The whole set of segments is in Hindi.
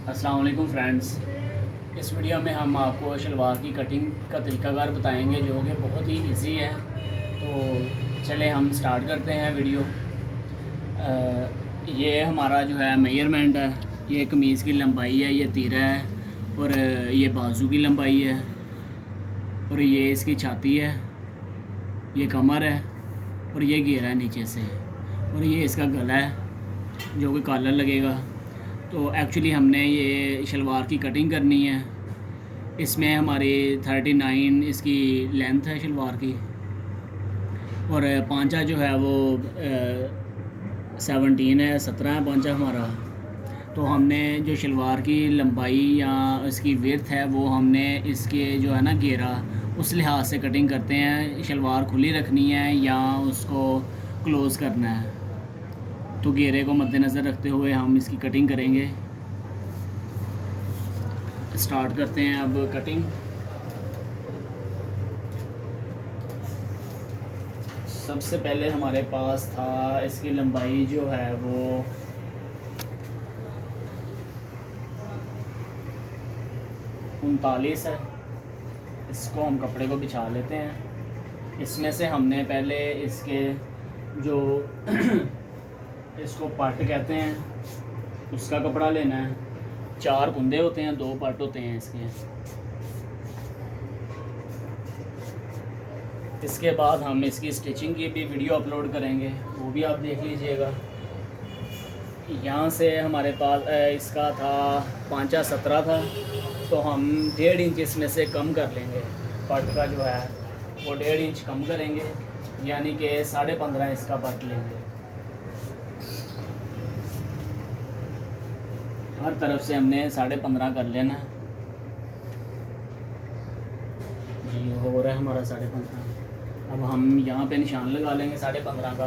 अस्सलाम वालेकुम फ्रेंड्स। इस वीडियो में हम आपको शलवार की कटिंग का तरीक़ाकार बताएंगे जो कि बहुत ही इजी है। तो चलें हम स्टार्ट करते हैं वीडियो। ये हमारा जो है मेजरमेंट है। ये कमीज़ की लंबाई है, ये तीरा है और ये बाजू की लंबाई है और ये इसकी छाती है, ये कमर है और ये घेरा है नीचे से और ये इसका गला है जो कि कॉलर लगेगा। तो एक्चुअली हमने ये शलवार की कटिंग करनी है। इसमें हमारी 39 इसकी लेंथ है शलवार की और पांचा जो है वो 17 है, 17 है पांचा हमारा। तो हमने जो शलवार की लंबाई या इसकी विड्थ है वो हमने इसके जो है ना घेरा उस लिहाज से कटिंग करते हैं। शलवार खुली रखनी है या उसको क्लोज़ करना है, तो घेरे को मद्देनज़र रखते हुए हम इसकी कटिंग करेंगे। स्टार्ट करते हैं अब कटिंग। सबसे पहले हमारे पास था इसकी लंबाई जो है वो 39 है। इसको हम कपड़े को बिछा लेते हैं। इसमें से हमने पहले इसके जो इसको पट कहते हैं उसका कपड़ा लेना है। 4 कुंदे होते हैं, 2 पट होते हैं इसके। इसके बाद हम इसकी स्टिचिंग की भी वीडियो अपलोड करेंगे, वो भी आप देख लीजिएगा। यहाँ से हमारे पास इसका था पांचा 17 था, तो हम 1.5 इंच इसमें से कम कर लेंगे। पट का जो है वो 1.5 इंच कम करेंगे, यानी कि 15.5 इसका पट लेंगे। हर तरफ से हमने 15.5 कर लेना है जी। हो रहा है हमारा 15.5। अब हम यहाँ पे निशान लगा लेंगे 15.5 का।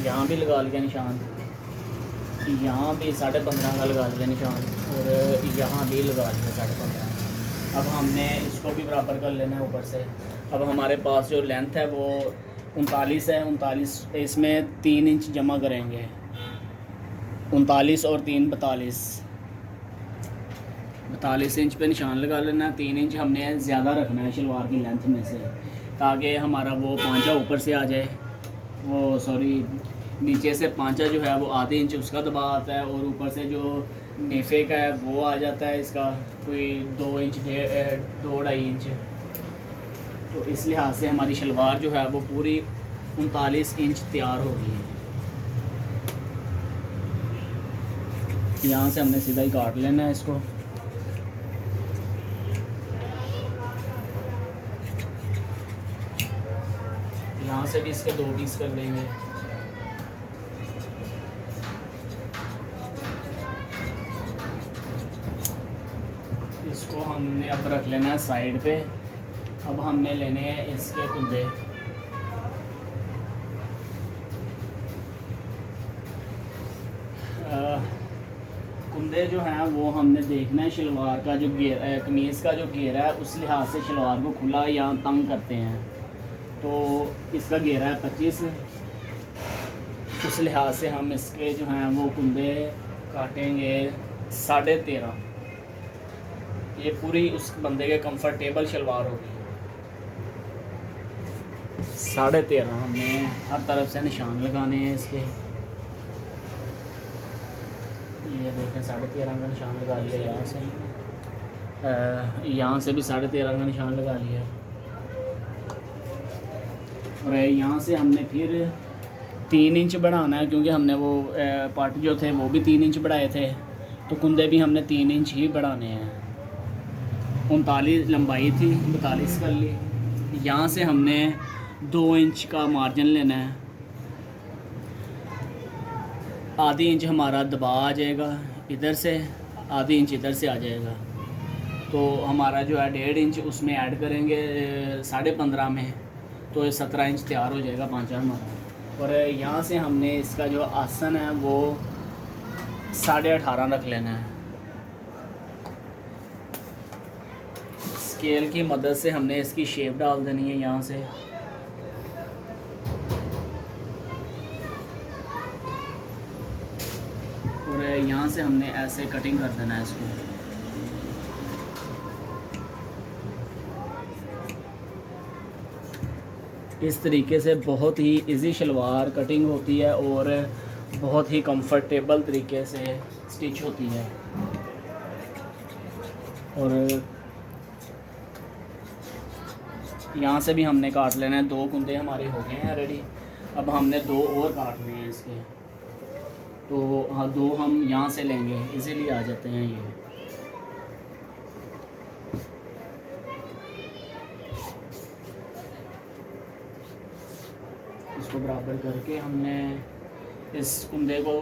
यहाँ भी लगा लिया निशान, यहाँ भी 15.5 का लगा लिया निशान और यहाँ भी लगा लिया 15.5। अब हमने इसको भी बराबर कर लेना है ऊपर से। अब हमारे पास जो लेंथ है वो 39 है। 39 इसमें 3 इंच जमा करेंगे। 39 और 3 42 इंच पे निशान लगा लेना है। 3 इंच हमने ज़्यादा रखना है शलवार की लेंथ में से, ताकि हमारा वो पांचा ऊपर से आ जाए। वो सॉरी, नीचे से पांचा जो है वो आधे इंच उसका दबाव आता है और ऊपर से जो नेफे का है वो आ जाता है इसका कोई 2 इंच 2.5 इंच। तो इस लिहाज से हमारी शलवार जो है वो पूरी 39 इंच तैयार हो गई है। यहाँ से हमने सीधा ही काट लेना है इसको। यहाँ से भी इसके 2 पीस कर लेंगे। इसको हमने अब रख लेना है साइड पे। अब हमने लेने हैं इसके कुंदे। कुंदे जो हैं वो हमने देखना है शलवार का जो घेरा, कमीज़ का जो घेरा है उस लिहाज से शलवार को खुला या तंग करते हैं। तो इसका घेरा है 25, उस लिहाज से हम इसके जो हैं वो कुंदे काटेंगे 13.5। ये पूरी उस बंदे के कंफर्टेबल शलवार होगी। 13.5 हमने हर तरफ से निशान लगाने हैं इसके। ये देखें 13.5 का निशान लगा लिया। यहाँ से भी 13.5 का निशान लगा लिया और यहाँ से हमने फिर 3 इंच बढ़ाना है, क्योंकि हमने वो पार्ट जो थे वो भी 3 इंच बढ़ाए थे, तो कुंदे भी हमने 3 इंच ही बढ़ाने हैं। 39 लंबाई थी, 42 कर ली। यहाँ से हमने 2 इंच का मार्जिन लेना है। आधी इंच हमारा दबाव आ जाएगा इधर से, आधी इंच इधर से आ जाएगा। तो हमारा जो है 1.5 इंच उसमें ऐड करेंगे 15.5 में, तो 17 इंच तैयार हो जाएगा पांचा हमारा। और यहाँ से हमने इसका जो आसन है वो 18.5 रख लेना है। स्केल की मदद से हमने इसकी शेप डाल देनी है यहाँ से। और यहाँ से हमने ऐसे कटिंग कर देना है इसको। इस तरीके से बहुत ही इजी शलवार कटिंग होती है और बहुत ही कंफर्टेबल तरीके से स्टिच होती है। और यहाँ से भी हमने काट लेना है। 2 कुंदे हमारे हो गए हैं रेडी। अब हमने 2 और काटने हैं इसके, तो हाँ 2 हम यहाँ से लेंगे, इजीली आ जाते हैं ये। इसको बराबर करके हमने इस कुंदे को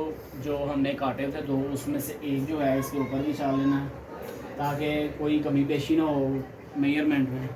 जो हमने काटे थे 2, उसमें से एक जो है इसके ऊपर बिछा लेना है ताकि कोई कमी पेशी ना हो मेजरमेंट में।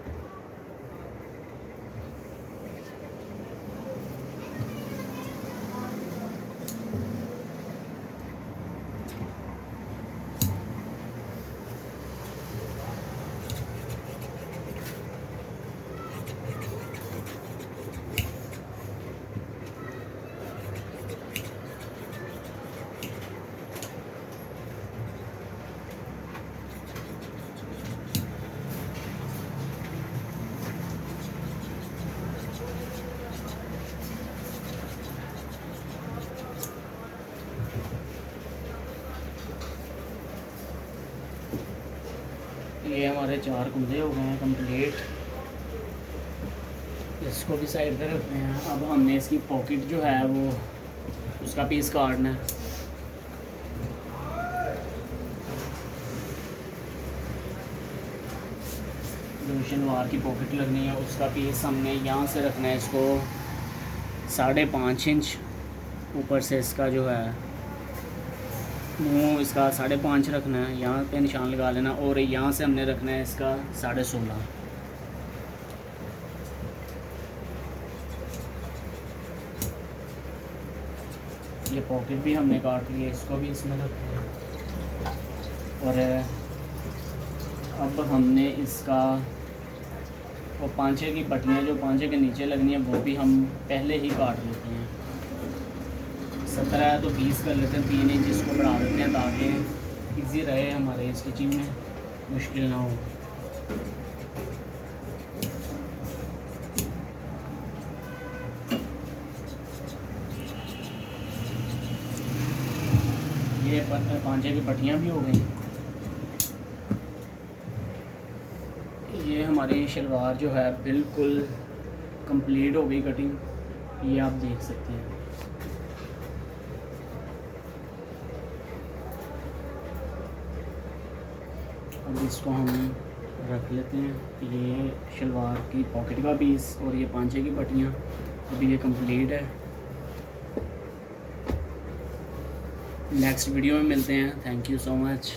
ये हमारे 4 कुंदे हो गए हैं कंप्लीट। इसको भी साइड पे रखते हैं। अब हमने इसकी पॉकेट जो है वो उसका पीस काटना है। जो शलवार की पॉकेट लगनी है उसका पीस हमने यहाँ से रखना है इसको 5.5 इंच। ऊपर से इसका जो है मुँह इसका 5.5 रखना है, यहाँ पे निशान लगा लेना। और यहाँ से हमने रखना है इसका 16.5। ये पॉकेट भी हमने काट ली है, इसको भी इसमें रखना है। और अब हमने इसका वो पांचे की पट्टियाँ जो पांचे के नीचे लगनी है वो भी हम पहले ही काट लेते हैं। 17 है तो 20 कर लेते हैं, 3 इंच इसको बढ़ा देते हैं ताकि इजी रहे हमारे स्टिचिंग में, मुश्किल ना हो। ये पांचे की पट्टियाँ भी हो गई। ये हमारी शलवार जो है बिल्कुल कंप्लीट हो गई कटिंग, ये आप देख सकते हैं। अब इसको हम रख लेते हैं। ये शलवार की पॉकेट का पीस और ये पांचे की पट्टियाँ अभी ये कंप्लीट है। नेक्स्ट वीडियो में मिलते हैं। Thank you so much.